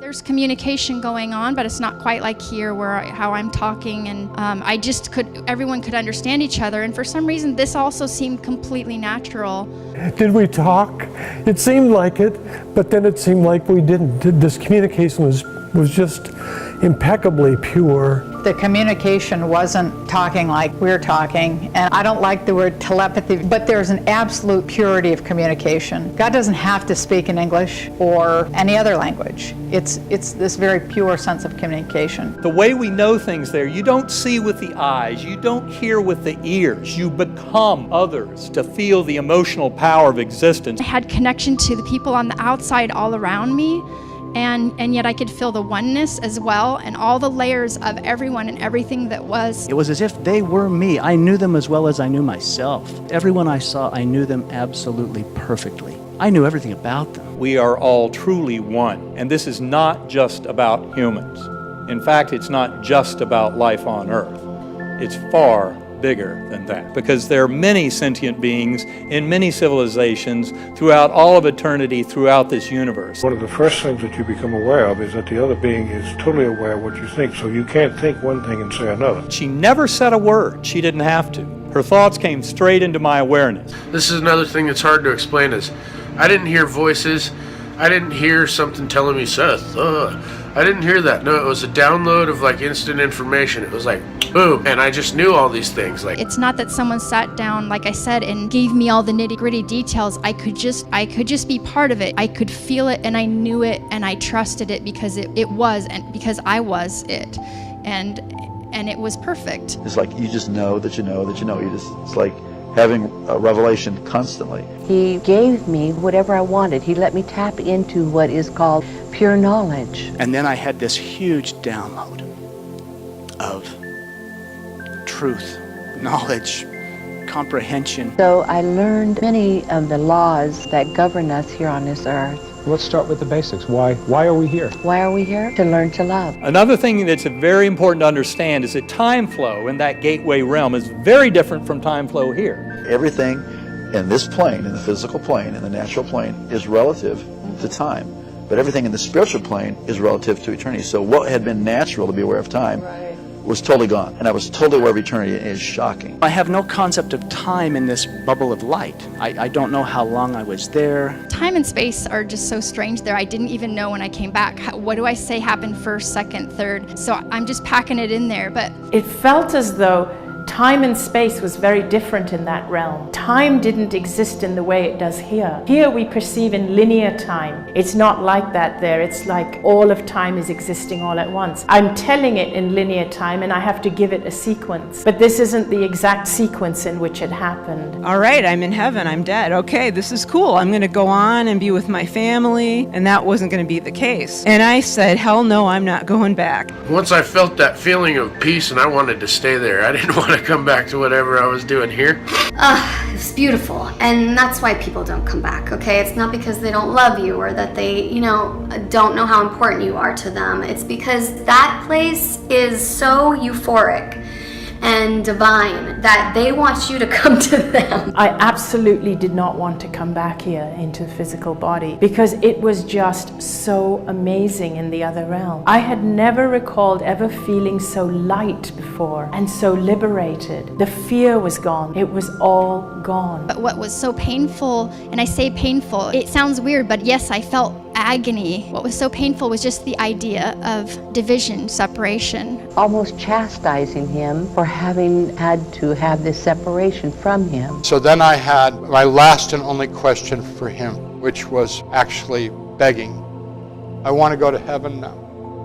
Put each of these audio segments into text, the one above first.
There's communication going on, but it's not quite like here how I'm talking, and everyone could understand each other, and for some reason this also seemed completely natural. Did we talk? It seemed like it, but then it seemed like we didn't. This communication was just impeccably pure. The communication wasn't talking like we're talking, and I don't like the word telepathy, but there's an absolute purity of communication. God doesn't have to speak in English or any other language. It's this very pure sense of communication. The way we know things there, you don't see with the eyes, you don't hear with the ears, you become others to feel the emotional power of existence. I had connection to the people on the outside all around me, and yet I could feel the oneness as well, and all the layers of everyone and everything that was. It was as if they were me. I knew them as well as I knew myself. Everyone I saw, I knew them absolutely perfectly. I knew everything about them. We are all truly one, and this is not just about humans. In fact, it's not just about life on Earth. It's far bigger than that, because there are many sentient beings in many civilizations throughout all of eternity, throughout this universe. One of the first things that you become aware of is that the other being is totally aware of what you think, so you can't think one thing and say another. She never said a word. She didn't have to. Her thoughts came straight into my awareness. This is another thing that's hard to explain is I didn't hear voices. I didn't hear something telling me, Seth, I didn't hear that. No, it was a download of like instant information. It was like, boom, and I just knew all these things. Like, it's not that someone sat down, like I said, and gave me all the nitty-gritty details. I could just be part of it. I could feel it, and I knew it, and I trusted it because it was, and because I was it, and it was perfect. It's like you just know that you know that you know. It's like having a revelation constantly. He gave me whatever I wanted. He let me tap into what is called pure knowledge. And then I had this huge download of truth, knowledge, comprehension. So I learned many of the laws that govern us here on this earth. Let's start with the basics. Why are we here? Why are we here? To learn to love. Another thing that's very important to understand is that time flow in that gateway realm is very different from time flow here. Everything in this plane, in the physical plane, in the natural plane, is relative to time. But everything in the spiritual plane is relative to eternity. So what had been natural to be aware of time was totally gone. And I was totally aware of eternity. It is shocking. I have no concept of time in this bubble of light. I don't know how long I was there. Time and space are just so strange there. I didn't even know when I came back. What do I say happened first, second, third? So I'm just packing it in there. But it felt as though time and space was very different in that realm. Time didn't exist in the way it does here. Here we perceive in linear time. It's not like that there. It's like all of time is existing all at once. I'm telling it in linear time and I have to give it a sequence. But this isn't the exact sequence in which it happened. All right, I'm in heaven, I'm dead. Okay, this is cool. I'm going to go on and be with my family. And that wasn't going to be the case. And I said, hell no, I'm not going back. Once I felt that feeling of peace and I wanted to stay there, I didn't want to come back to whatever I was doing here. It's beautiful, and that's why people don't come back, okay? It's not because they don't love you or that they, don't know how important you are to them. It's because that place is so euphoric and divine that they want you to come to them. I absolutely did not want to come back here into the physical body because it was just so amazing in the other realm. I had never recalled ever feeling so light before and so liberated. The fear was gone. It was all gone. But what was so painful, and I say painful, it sounds weird, but yes, I felt agony. What was so painful was just the idea of division, separation. Almost chastising him for having had to have this separation from him. So then I had my last and only question for him, which was actually begging. I want to go to heaven now.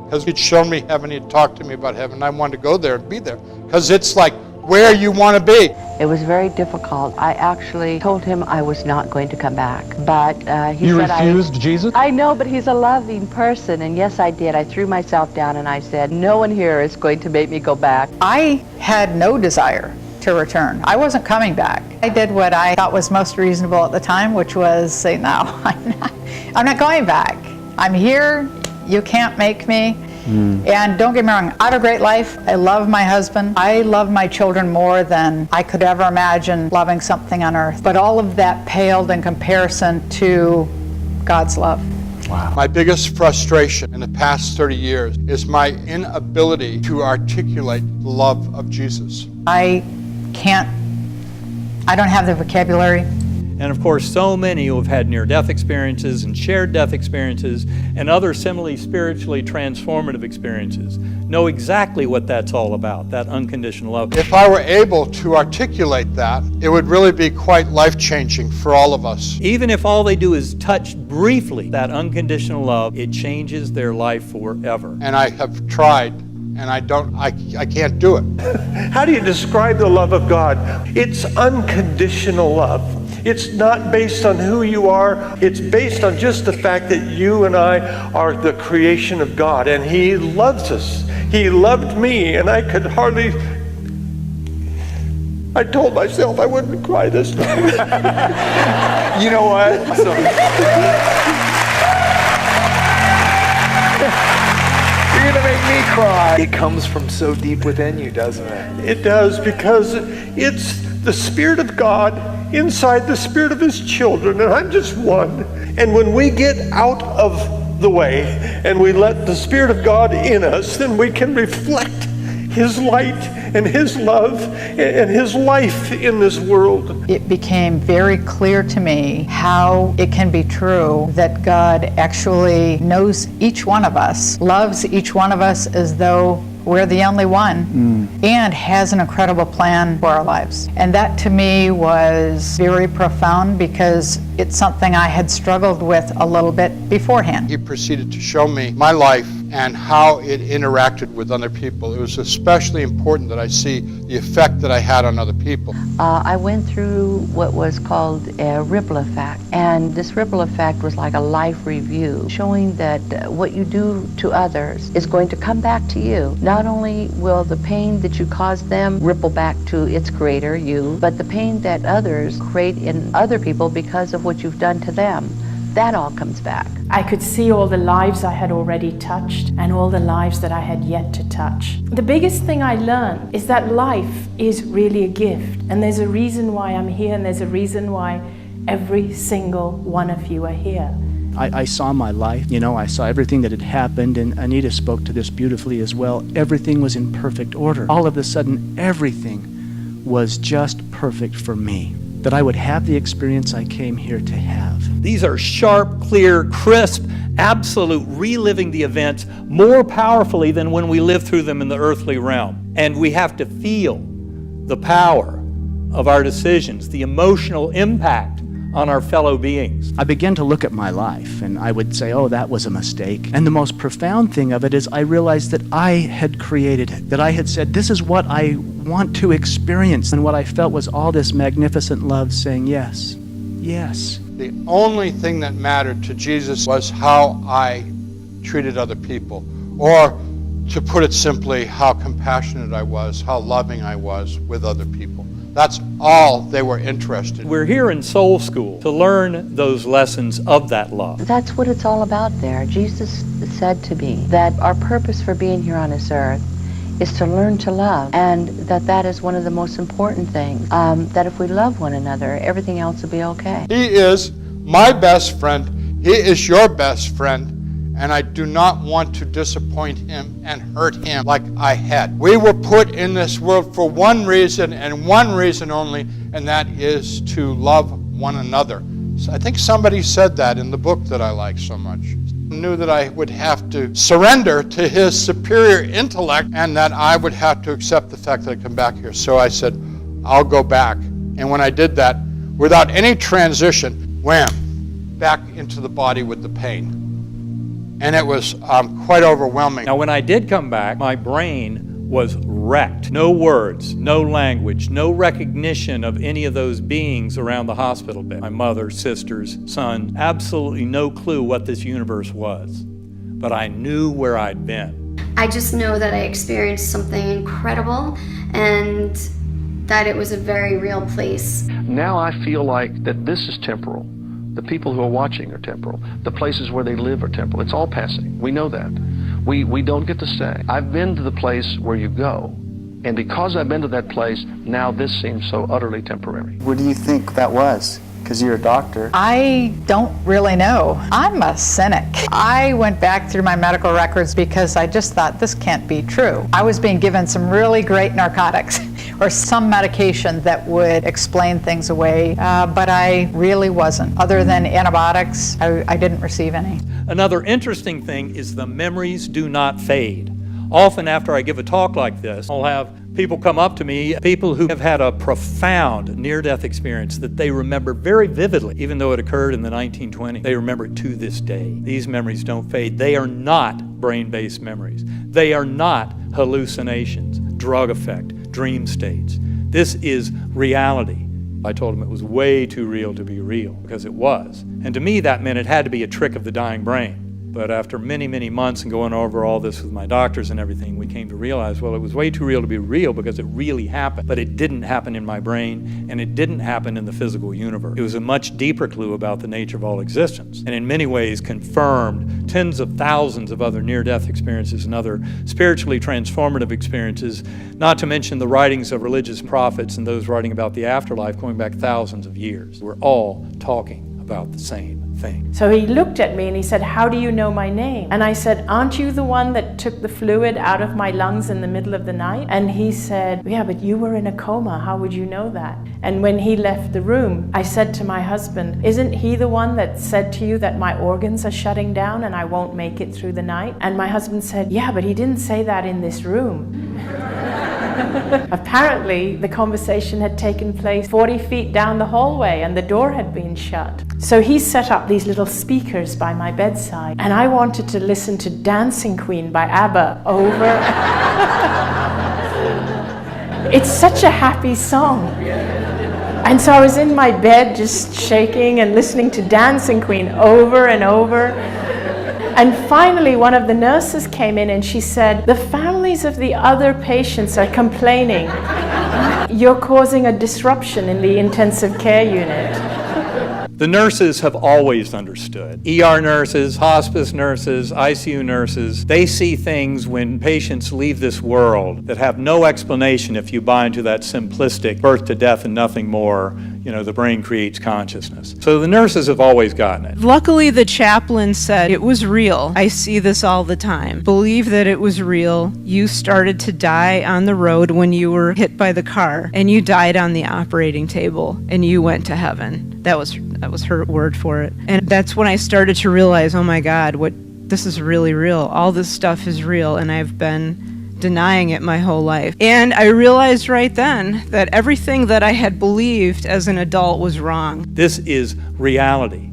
Because he'd shown me heaven, he'd talked to me about heaven. I wanted to go there and be there. Because it's like where you want to be. It was very difficult. I actually told him I was not going to come back. But he You said refused Jesus? I know, but he's a loving person. And yes, I did. I threw myself down and I said, no one here is going to make me go back. I had no desire to return. I wasn't coming back. I did what I thought was most reasonable at the time, which was say, no, I'm not going back. I'm here. You can't make me. And don't get me wrong, I have a great life. I love my husband. I love my children more than I could ever imagine loving something on earth. But all of that paled in comparison to God's love. Wow. My biggest frustration in the past 30 years is my inability to articulate the love of Jesus. I don't have the vocabulary. And of course, so many who have had near-death experiences and shared death experiences and other similarly spiritually transformative experiences know exactly what that's all about, that unconditional love. If I were able to articulate that, it would really be quite life-changing for all of us. Even if all they do is touch briefly that unconditional love, it changes their life forever. And I have tried, and I can't do it. How do you describe the love of God? It's unconditional love. It's not based on who you are. It's based on just the fact that you and I are the creation of God, and He loves us. He loved me, and I could hardly... I told myself I wouldn't cry this time. You know what? You're gonna make me cry. It comes from so deep within you, doesn't it? It does, because it's the Spirit of God inside the spirit of His children, and I'm just one. And when we get out of the way and we let the Spirit of God in us, then we can reflect His light and His love and His life in this world. It became very clear to me how it can be true that God actually knows each one of us, loves each one of us as though we're the only one, and has an incredible plan for our lives. And that to me was very profound, because it's something I had struggled with a little bit beforehand. He proceeded to show me my life and how it interacted with other people. It was especially important that I see the effect that I had on other people. I went through what was called a ripple effect, and this ripple effect was like a life review, showing that what you do to others is going to come back to you. Not only will the pain that you cause them ripple back to its creator, you, but the pain that others create in other people because of what you've done to them. That all comes back. I could see all the lives I had already touched and all the lives that I had yet to touch. The biggest thing I learned is that life is really a gift, and there's a reason why I'm here, and there's a reason why every single one of you are here. I saw my life, I saw everything that had happened, and Anita spoke to this beautifully as well. Everything was in perfect order. All of a sudden, everything was just perfect for me, that I would have the experience I came here to have. These are sharp, clear, crisp, absolute reliving the events more powerfully than when we live through them in the earthly realm. And we have to feel the power of our decisions, the emotional impact on our fellow beings. I began to look at my life, and I would say, oh, that was a mistake. And the most profound thing of it is I realized that I had created it, that I had said, this is what I want to experience. And what I felt was all this magnificent love saying, yes, yes. The only thing that mattered to Jesus was how I treated other people, or to put it simply, how compassionate I was, how loving I was with other people. That's all they were interested in. We're here in Soul School to learn those lessons of that love. That's what it's all about there. Jesus said to me that our purpose for being here on this earth is to learn to love, and that is one of the most important things, that if we love one another, everything else will be okay. He is my best friend. He is your best friend. And I do not want to disappoint him and hurt him like I had. We were put in this world for one reason and one reason only, and that is to love one another. So I think somebody said that in the book that I like so much. I knew that I would have to surrender to his superior intellect, and that I would have to accept the fact that I'd come back here. So I said, I'll go back. And when I did that, without any transition, wham, back into the body with the pain. And it was quite overwhelming. Now, when I did come back, my brain was wrecked. No words, no language, no recognition of any of those beings around the hospital bed. My mother, sisters, son, absolutely no clue what this universe was. But I knew where I'd been. I just know that I experienced something incredible, and that it was a very real place. Now I feel like that this is temporal. The people who are watching are temporal. The places where they live are temporal. It's all passing. We know that. We don't get to stay. I've been to the place where you go, and because I've been to that place, now this seems so utterly temporary. What do you think that was? Because you're a doctor. I don't really know. I'm a cynic. I went back through my medical records because I just thought this can't be true. I was being given some really great narcotics or some medication that would explain things away, but I really wasn't. Other than antibiotics, I didn't receive any. Another interesting thing is the memories do not fade. Often after I give a talk like this, I'll have people come up to me, people who have had a profound near-death experience that they remember very vividly, even though it occurred in the 1920s. They remember it to this day. These memories don't fade. They are not brain-based memories. They are not hallucinations, drug effect, dream states. This is reality. I told him it was way too real to be real, because it was. And to me, that meant it had to be a trick of the dying brain. But after many, many months and going over all this with my doctors and everything, we came to realize, well, it was way too real to be real because it really happened. But it didn't happen in my brain, and it didn't happen in the physical universe. It was a much deeper clue about the nature of all existence, and in many ways confirmed tens of thousands of other near-death experiences and other spiritually transformative experiences, not to mention the writings of religious prophets and those writing about the afterlife going back thousands of years. We're all talking about the same thing. So he looked at me and he said, "How do you know my name?" And I said, "Aren't you the one that took the fluid out of my lungs in the middle of the night?" And he said, "Yeah, but you were in a coma. How would you know that?" And when he left the room, I said to my husband, "Isn't he the one that said to you that my organs are shutting down and I won't make it through the night?" And my husband said, "Yeah, but he didn't say that in this room." Apparently, the conversation had taken place 40 feet down the hallway and the door had been shut. So he set up these little speakers by my bedside, and I wanted to listen to Dancing Queen by ABBA over. It's such a happy song. And so I was in my bed just shaking and listening to Dancing Queen over and over. And finally, one of the nurses came in and she said, "The families of the other patients are complaining. You're causing a disruption in the intensive care unit." The nurses have always understood. ER nurses, hospice nurses, ICU nurses, they see things when patients leave this world that have no explanation if you buy into that simplistic birth to death and nothing more. You know, the brain creates consciousness. So the nurses have always gotten it. Luckily, the chaplain said it was real. I see this all the time. Believe that it was real. You started to die on the road when you were hit by the car, and you died on the operating table, and you went to heaven. That was her word for it. And that's when I started to realize, oh my God, this is really real. All this stuff is real, and I've been denying it my whole life. And I realized right then that everything that I had believed as an adult was wrong. This is reality.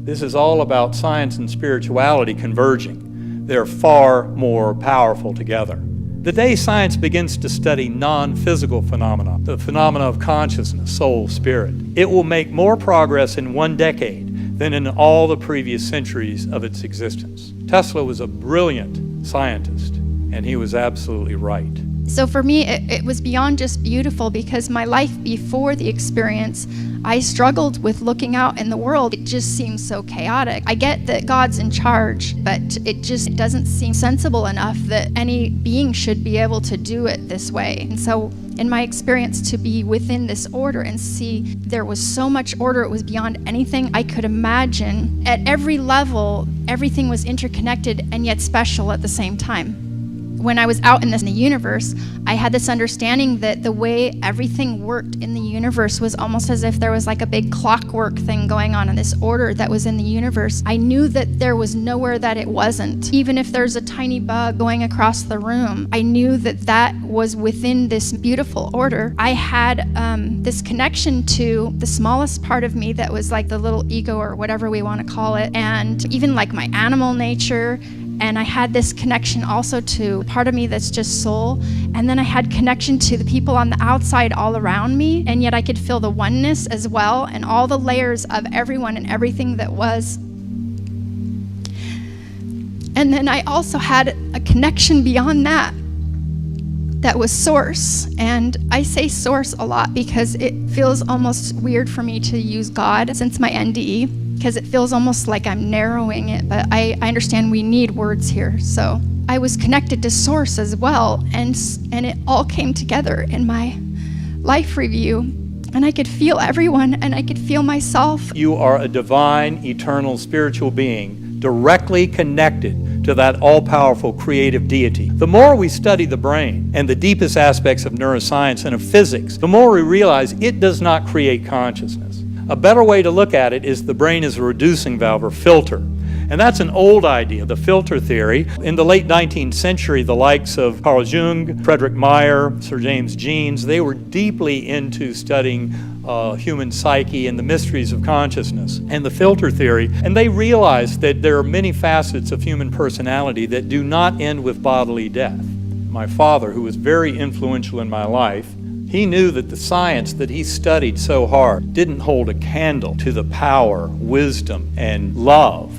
This is all about science and spirituality converging. They're far more powerful together. The day science begins to study non-physical phenomena, the phenomena of consciousness, soul, spirit, it will make more progress in 1 decade than in all the previous centuries of its existence. Tesla was a brilliant scientist, and he was absolutely right. So for me, it was beyond just beautiful, because my life before the experience, I struggled with looking out in the world. It just seems so chaotic. I get that God's in charge, but it just doesn't seem sensible enough that any being should be able to do it this way. And so in my experience, to be within this order and see there was so much order, it was beyond anything I could imagine. At every level, everything was interconnected and yet special at the same time. When I was out in the universe, I had this understanding that the way everything worked in the universe was almost as if there was like a big clockwork thing going on in this order that was in the universe. I knew that there was nowhere that it wasn't. Even if there's a tiny bug going across the room, I knew that that was within this beautiful order. I had this connection to the smallest part of me that was like the little ego, or whatever we want to call it, and even like my animal nature. And I had this connection also to part of me that's just soul. And then I had connection to the people on the outside all around me. And yet I could feel the oneness as well, and all the layers of everyone and everything that was. And then I also had a connection beyond that was source. And I say source a lot because it feels almost weird for me to use God since my NDE, because it feels almost like I'm narrowing it, but I understand we need words here. So I was connected to source as well, and it all came together in my life review. And I could feel everyone, and I could feel myself. You are a divine, eternal, spiritual being directly connected to that all-powerful creative deity. The more we study the brain and the deepest aspects of neuroscience and of physics, the more we realize it does not create consciousness. A better way to look at it is the brain is a reducing valve or filter. And that's an old idea, the filter theory. In the late 19th century, the likes of Carl Jung, Frederick Meyer, Sir James Jeans, they were deeply into studying human psyche and the mysteries of consciousness and the filter theory. And they realized that there are many facets of human personality that do not end with bodily death. My father, who was very influential in my life, he knew that the science that he studied so hard didn't hold a candle to the power, wisdom, and love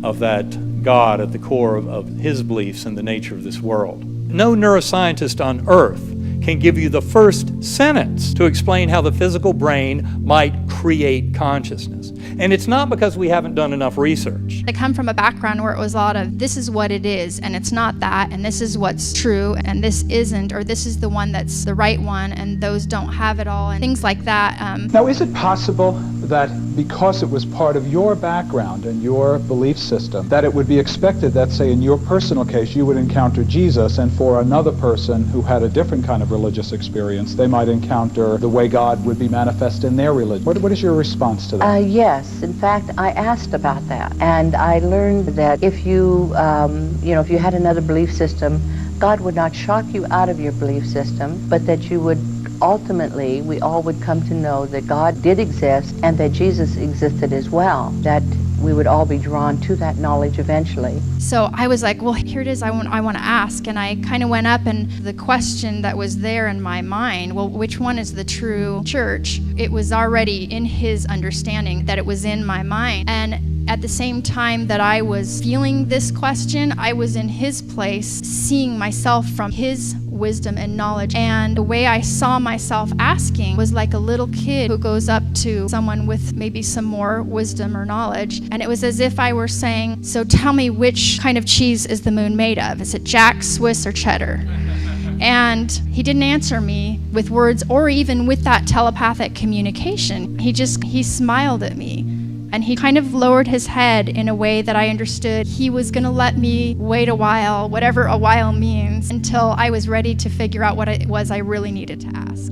of that God at the core of his beliefs and the nature of this world. No neuroscientist on earth can give you the first sentence to explain how the physical brain might create consciousness. And it's not because we haven't done enough research. I come from a background where it was a lot of, this is what it is, and it's not that, and this is what's true, and this isn't, or this is the one that's the right one, and those don't have it all, and things like that. Now, is it possible that because it was part of your background and your belief system, that it would be expected that, say, in your personal case, you would encounter Jesus, and for another person who had a different kind of religious experience, they might encounter the way God would be manifest in their religion? What is your response to that? Yes. In fact, I asked about that, and I learned that if you, if you had another belief system, God would not shock you out of your belief system, but that you would ultimately, we all would come to know that God did exist and that Jesus existed as well, that we would all be drawn to that knowledge eventually. So I was like, well, here it is, I want to ask. And I kind of went up, and the question that was there in my mind, well, which one is the true church? It was already in his understanding that it was in my mind. And at the same time that I was feeling this question, I was in his place, seeing myself from his wisdom and knowledge. And the way I saw myself asking was like a little kid who goes up to someone with maybe some more wisdom or knowledge. And it was as if I were saying, so tell me, which kind of cheese is the moon made of? Is it Jack, Swiss, or cheddar? And he didn't answer me with words or even with that telepathic communication. He smiled at me. And he kind of lowered his head in a way that I understood he was going to let me wait a while, whatever a while means, until I was ready to figure out what it was I really needed to ask.